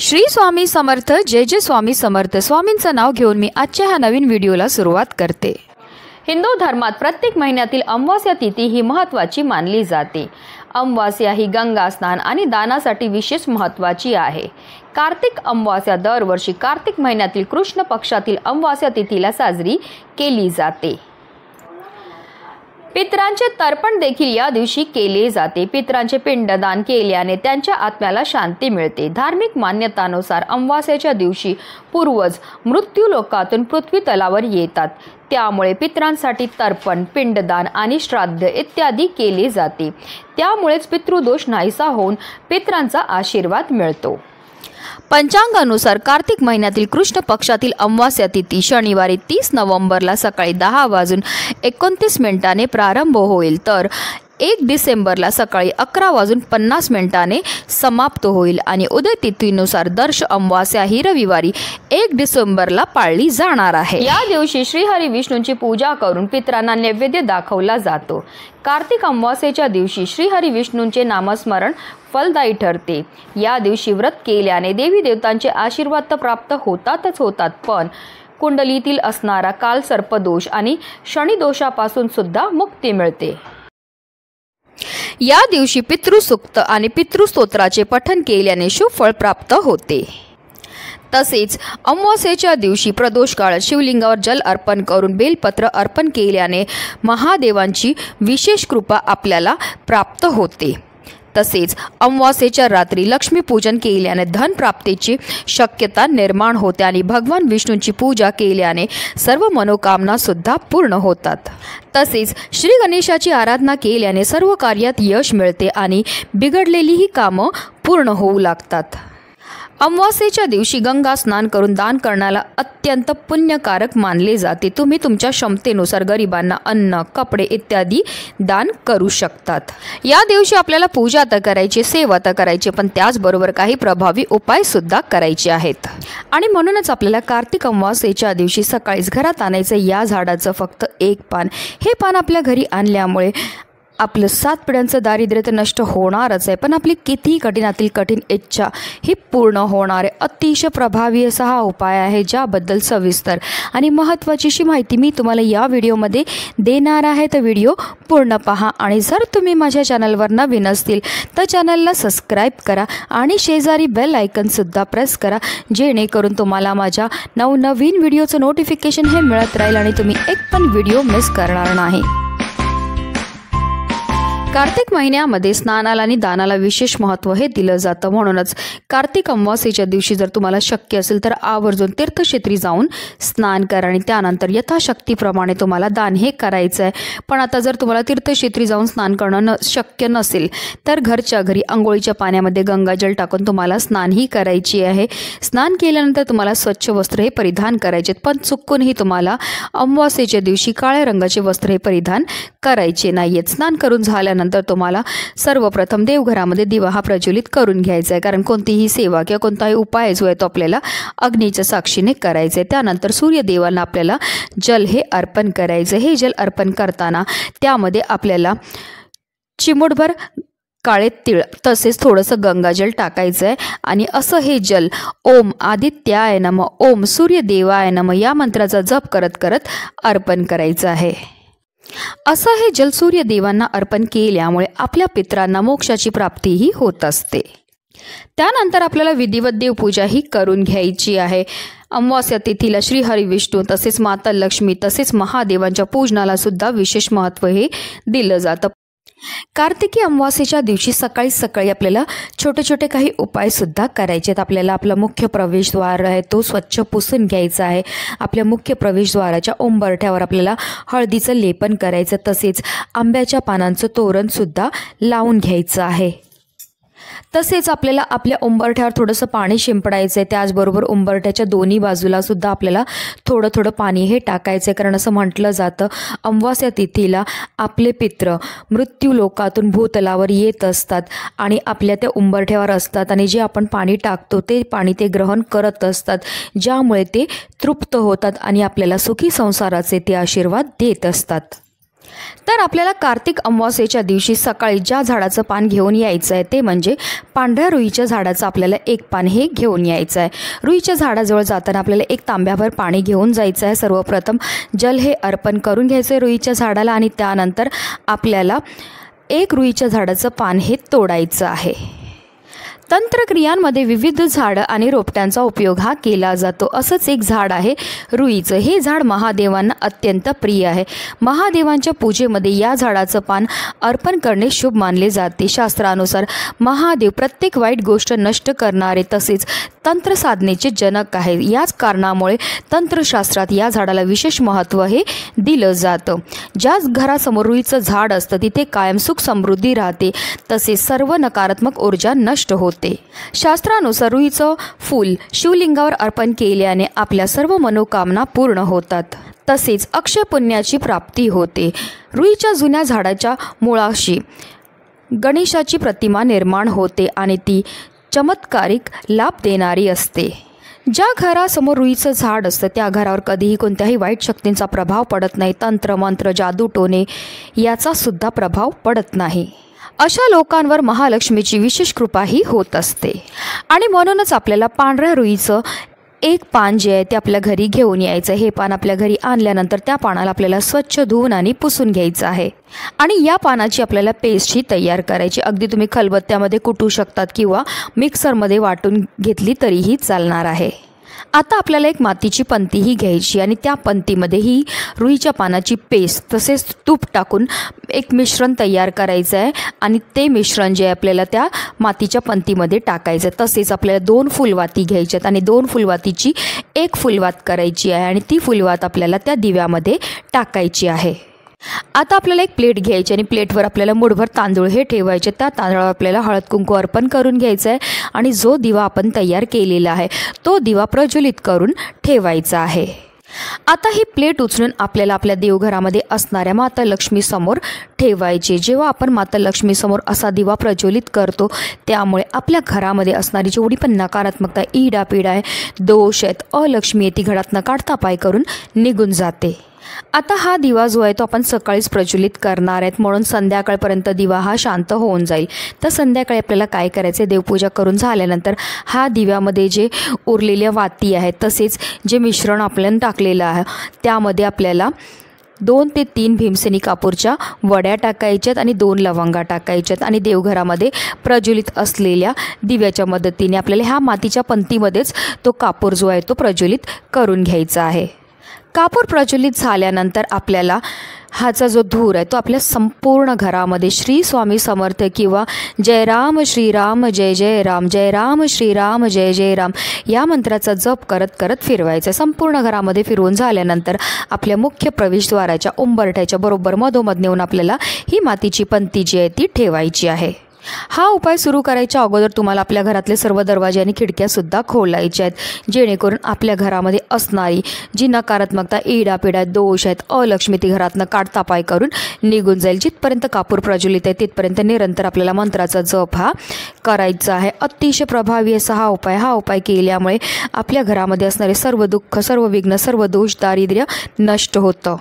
श्री स्वामी समर्थ। जय जय स्वामी समर्थ। स्वामींचं नाव घेऊन मी आजच्या ह्या नवीन व्हिडिओला सुरुवात करते। हिंदू धर्मात प्रत्येक महिन्यातील अमावास्या तिथी ही महत्त्वाची मानली जाते। अमावास्या ही गंगा स्नान आणि दानासाठी विशेष महत्त्वाची आहे। कार्तिक अमावास्या दरवर्षी कार्तिक महिन्यातील कृष्ण पक्षातील अमावास्या तिथीला साजरी केली जाते। पितरांचे तर्पण देखील या दिवशी केले जाते। पितरांचे पिंडदान केल्याने त्यांच्या आत्म्याला शांती मिळते। धार्मिक मान्यतानुसार अमावास्येच्या दिवशी पूर्वज मृत्यू लोकातून पृथ्वी तलावर येतात, त्यामुळे पितरांसाठी तर्पण, पिंडदान आणि श्राद्ध इत्यादी केले जाते। त्यामुळेच पितृदोष नाहीसा होऊन पितरांचा आशीर्वाद मिळतो। पंचांगानुसार कार्तिक महिन्यातील कृष्ण पक्षातील अमावास्या तिथी शनिवारी 30 नोव्हेंबरला सकाळी 10:29 प्रारंभ होईल, तर 1 डिसेंबरला सकाळी 11:50 समाप्त होईल आणि उदय तिथीनुसार दर्श अमावास्या ही रविवारी 1 डिसेंबरला पाळली जाणार आहे। या दिवशी श्रीहरी विष्णूंची पूजा करून पितरांना नैवेद्य दाखवला जातो। कार्तिक अमावास्येच्या दिवशी श्रीहरी विष्णूंचे नामस्मरण फलदायी ठरते। या दिवशी व्रत केल्याने देवी देवतांचे आशीर्वाद तर प्राप्त होतात, पण कुंडलीतील असणारा कालसर्पदोष आणि शनिदोषापासून सुद्धा मुक्ती मिळते। या दिवशी पितृसूक्त आणि पितृस्तोत्राचे पठण केल्याने शुभ फळ प्राप्त होते। तसेच अमावास्येच्या दिवशी प्रदोष काळात शिवलिंगावर जल अर्पण करून बेलपत्र अर्पण केल्याने महादेवांची विशेष कृपा आपल्याला प्राप्त होते। तसेच अमावास्येच्या रात्री लक्ष्मीपूजन केल्याने धन प्राप्तीची शक्यता निर्माण होते आणि भगवान विष्णूंची पूजा केल्याने सर्व मनोकामना सुद्धा पूर्ण होतात। तसेच श्री गणेशाची आराधना केल्याने सर्व कार्यात यश मिळते आणि बिघडलेलीही कामं पूर्ण होऊ लागतात। अमावास्येच्या दिवशी गंगा स्नान करून दान करण्याला अत्यंत पुण्यकारक मानले जाते। तुम्ही तुमच्या क्षमतेनुसार गरिबांना अन्न, कपडे इत्यादी दान करू शकतात। या दिवशी आपल्याला पूजा तर करायची, सेवा तर करायची, पण त्याचबरोबर काही प्रभावी उपाय सुद्धा करायचे आहेत। आणि म्हणूनच आपल्याला कार्तिक अमावास्येच्या दिवशी सकाळीच घरात आणायचं या झाडाचं फक्त एक पान। हे पान आपल्या घरी आणल्यामुळे आपलं 7 पिढ्यांचं दारिद्र्य तर नष्ट होणारच आहे, पण आपली कितीही कठीणातील कठीण इच्छा ही पूर्ण होणार आहे। अतिशय प्रभावी असा हा उपाय आहे, ज्याबद्दल सविस्तर आणि महत्त्वाची माहिती मी तुम्हाला या व्हिडिओमध्ये देणार आहे। तर व्हिडिओ पूर्ण पहा आणि जर तुम्ही माझ्या चॅनलवर नवीन असतील तर चॅनलला सबस्क्राईब करा आणि शेजारी बेल आयकॉनसुद्धा प्रेस करा, जेणेकरून तुम्हाला माझ्या नवनवीन व्हिडिओचं नोटिफिकेशन हे मिळत राहील आणि तुम्ही एक पण व्हिडिओ मिस करणार नाही। कार्तिक महिन्यामध्ये स्नानाला आणि दानाला विशेष महत्त्व हे दिलं जातं। म्हणूनच कार्तिक अमावास्येच्या दिवशी जर तुम्हाला शक्य असेल तर आवर्जून तीर्थक्षेत्री जाऊन स्नान करा आणि त्यानंतर यथाशक्तीप्रमाणे तुम्हाला दान हे करायचं आहे। पण आता जर तुम्हाला तीर्थक्षेत्री जाऊन स्नान करणं शक्य नसेल तर घरच्या घरी अंघोळीच्या पाण्यामध्ये गंगाजल टाकून तुम्हाला स्नानही करायची आहे। स्नान केल्यानंतर तुम्हाला स्वच्छ वस्त्र हे परिधान करायचे, पण चुकूनही तुम्हाला अमावास्येच्या दिवशी काळ्या रंगाचे वस्त्र हे परिधान करायचे नाहीयेत। स्नान करून झाल्यानंतर तुम्हाला सर्वप्रथम देवघरामध्ये दिवा हा प्रज्वलित करून घ्यायचा आहे, कारण कोणतीही सेवा किंवा कोणताही उपाय जो आहे तो आपल्याला अग्नीच्या साक्षीने करायचा आहे। त्यानंतर सूर्यदेवांना आपल्याला जल हे अर्पण करायचं। हे जल अर्पण करताना त्यामध्ये आपल्याला चिमूटभर काळे तीळ तसेच थोडंसं गंगाजल टाकायचं आहे आणि असं हे जल ओम आदित्याय नमः, ओम सूर्यदेवाय नमः या मंत्राचा जप करत करत अर्पण करायचं आहे। असं हे जल सूर्यदेवांना अर्पण केल्यामुळे आपल्या पितरांना मोक्षाची प्राप्तीही होत असते। त्यानंतर आपल्याला विधिवत देवपूजा ही करून घ्यायची आहे। अमावास्या तिथीला श्रीहरी विष्णू तसेच माता लक्ष्मी तसेच महादेवांच्या पूजनाला सुद्धा विशेष महत्त्व हे दिलं जातं। कार्तिकी अमावास्येच्या दिवशी सकाळी आपल्याला छोटे छोटे काही उपाय सुद्धा करायचे आहेत। आपल्याला आपला मुख्य प्रवेशद्वार आहे तो स्वच्छ पुसून घ्यायचा आहे। आपल्या मुख्य प्रवेशद्वाराच्या उंबरठ्यावर आपल्याला हळदीचं लेपन करायचं, तसेच आंब्याच्या पानांचं तोरण सुद्धा लावून घ्यायचं आहे। तसेच आपल्याला आपल्या उंबरठ्यावर थोडंसं पाणी शिंपडायचं आहे। त्याचबरोबर उंबरठ्याच्या दोन्ही बाजूला सुद्धा आपल्याला थोडं पाणी हे टाकायचं आहे, कारण असं म्हटलं जातं अमावास्या तिथीला आपले पित्र मृत्यू लोकातून भूतलावर येत असतात आणि आपल्या त्या उंबरठ्यावर असतात आणि जे आपण पाणी टाकतो ते पाणी ते ग्रहण करत असतात, ज्यामुळे ते तृप्त होतात आणि आपल्याला सुखी संसाराचे ते आशीर्वाद देत असतात। तर आपल्याला कार्तिक अमावस्येच्या दिवशी सकाळी ज्या झाडाचं पान घेऊन यायचं आहे ते म्हणजे पांढऱ्या रुईच्या झाडाचं आपल्याला एक पान हे घेऊन यायचं आहे। रुईच्या झाडाजवळ जाताना आपल्याला एक तांब्याभर पाणी घेऊन जायचं आहे। सर्वप्रथम जल हे अर्पण करून घ्यायचं आहे रुईच्या झाडाला आणि त्यानंतर आपल्याला एक रुईच्या झाडाचं पान हे तोडायचं आहे। तंत्रक्रियांमध्ये विविध झाडं आणि रोपट्यांचा उपयोग हा केला जातो। असंच एक झाड आहे रुईचं। हे झाड महादेवांना अत्यंत प्रिय आहे। महादेवांच्या पूजेमध्ये या झाडाचं पान अर्पण करणे शुभ मानले जाते। शास्त्रानुसार महादेव प्रत्येक वाईट गोष्ट नष्ट करणारे तसेच तंत्र साधनेचे जनक आहे। याच कारणामुळे तंत्रशास्त्रात या झाडाला विशेष महत्त्व हे दिलं जातं। ज्या घरासमोर रुईचं झाड असतं तिथे कायम सुख समृद्धी राहते तसेच सर्व नकारात्मक ऊर्जा नष्ट होते। शास्त्रानुसार रुईचं फूल शिवलिंगावर अर्पण केल्याने आपल्या सर्व मनोकामना पूर्ण होतात तसेच अक्षय पुण्याची प्राप्ती होते। रुईच्या जुन्या झाडाच्या मुळाशी गणेशाची प्रतिमा निर्माण होते आणि ती चमत्कारिक लाभ देणारी असते। ज्या घरासमोर रुईचं झाड असतं त्या घरावर कधीही कोणत्याही वाईट शक्तींचा प्रभाव पडत नाही। तंत्र मंत्र जादू टोणे याचा सुद्धा प्रभाव पडत नाही। अशा लोकांवर महालक्ष्मीची विशेष कृपाही होत असते आणि म्हणूनच आपल्याला पांढऱ्या रुईचं एक पान जे आहे ते आपल्या घरी घेऊन यायचं। हे पान आपल्या घरी आणल्यानंतर त्या पानाला आपल्याला स्वच्छ धुवून आणि पुसून घ्यायचं आहे आणि या पानाची आपल्याला पेस्ट ही तयार करायची। अगदी तुम्ही खलबत्त्यामध्ये कुटू शकतात किंवा मिक्सरमध्ये वाटून घेतली तरीही चालणार आहे। आता आपल्याला एक मातीची पंती ही घ्यायची आणि त्या पंतीमध्ये ही रुईच्या पानाची पेस्ट तसेच तूप टाकून एक मिश्रण तयार करायचं आहे आणि ते मिश्रण जे आहे आपल्याला त्या मातीच्या पंतीमध्ये टाकायचं आहे। तसेच आपल्याला 2 फुलवाती घ्यायच्यात आणि 2 फुलवातीची एक फुलवात करायची आहे आणि ती फुलवात आपल्याला त्या दिव्यामध्ये टाकायची आहे। आता आपल्याला एक प्लेट घ्यायची आणि प्लेटवर आपल्याला मुठभर तांदूळ हे ठेवायचे। त्या तांदळावर आपल्याला हळद कुंकू अर्पण करून घ्यायचं आहे आणि जो दिवा आपण तयार केलेला आहे तो दिवा प्रज्वलित करून ठेवायचा आहे। आता ही प्लेट उचलून आपल्याला आपल्या देवघरामध्ये असणाऱ्या माता लक्ष्मी समोर ठेवायची। जेव्हा आपण माता लक्ष्मी समोर असा दिवा प्रज्वलित करतो त्यामुळे आपल्या घरामध्ये असणारी जेवढी पण नकारात्मकता इडापिडा आहे दोष आहेत अलक्ष्मी ती घरात न काढता पाय करून निघून जाते। आता हा दिवा जो आहे तो आपण सकाळीच प्रज्वलित करणार आहेत म्हणून संध्याकाळपर्यंत दिवा हा शांत होऊन जाईल। तर संध्याकाळी आपल्याला काय करायचं देवपूजा करून झाल्यानंतर हा दिव्यामध्ये जे उरलेल्या वाती आहेत तसेच जे मिश्रण आपल्याला टाकलेलं आहे त्यामध्ये आपल्याला 2 ते 3 भीमसेनी कापूरच्या वड्या टाकायच्यात आणि 2 लवंगा टाकायच्यात आणि देवघरामध्ये प्रज्वलित असलेल्या दिव्याच्या मदतीने आपल्याला ह्या मातीच्या पंतीमध्येच तो कापूर जो आहे तो प्रज्वलित करून घ्यायचा आहे। कापूर प्रज्वलित झाल्यानंतर आपल्याला हाचा जो धूर आहे तो आपल्या संपूर्ण घरामध्ये श्री स्वामी समर्थ किंवा जय राम श्रीराम जय जय राम जय राम श्रीराम जय जय राम या मंत्राचा जप करत करत फिरवायचा। संपूर्ण घरामध्ये फिरवून झाल्यानंतर आपल्या मुख्य प्रवेशद्वाराच्या उंबरठ्याच्या बरोबर मधोमध नेऊन आपल्याला ही मातीची पंती जी आहे ती ठेवायची आहे। हा उपाय सुरू करायच्या अगोदर तुम्हाला आपल्या घरातले सर्व दरवाजे आणि खिडक्यासुद्धा खोलायच्या आहेत जेणेकरून आपल्या घरामध्ये असणारी जी नकारात्मकता इडापिडा दोष आहेत अलक्ष्मी ती घरातनं काढता पाय करून निघून जाईल। जिथपर्यंत कापूर प्रज्वलित आहे तिथपर्यंत निरंतर आपल्याला मंत्राचा जप हा करायचा आहे। अतिशय प्रभावी असा हा उपाय केल्यामुळे आपल्या घरामध्ये असणारे सर्व दुःख सर्व विघ्न सर्व दोष दारिद्र्य नष्ट होतं।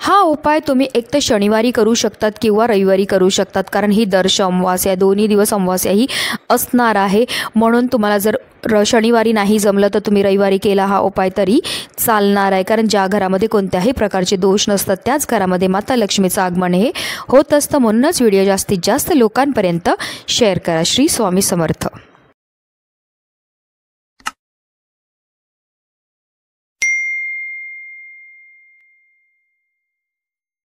हा उपाय तुम्ही एक तर शनिवारी करू शकतात किंवा रविवारी करू शकतात कारण ही दर्श अमावास्या दोन्ही दिवस अमावास्या ही असणार आहे म्हणून तुम्हाला जर शनिवारी नाही जमलं तर तुम्ही रविवारी केला हा उपाय तरी चालणार आहे। कारण ज्या घरामध्ये कोणत्याही प्रकारचे दोष नसतात त्याच घरामध्ये माता लक्ष्मीचं आगमन हे होत असतं। म्हणूनच व्हिडिओ जास्तीत जास्त लोकांपर्यंत शेअर करा। श्री स्वामी समर्थ।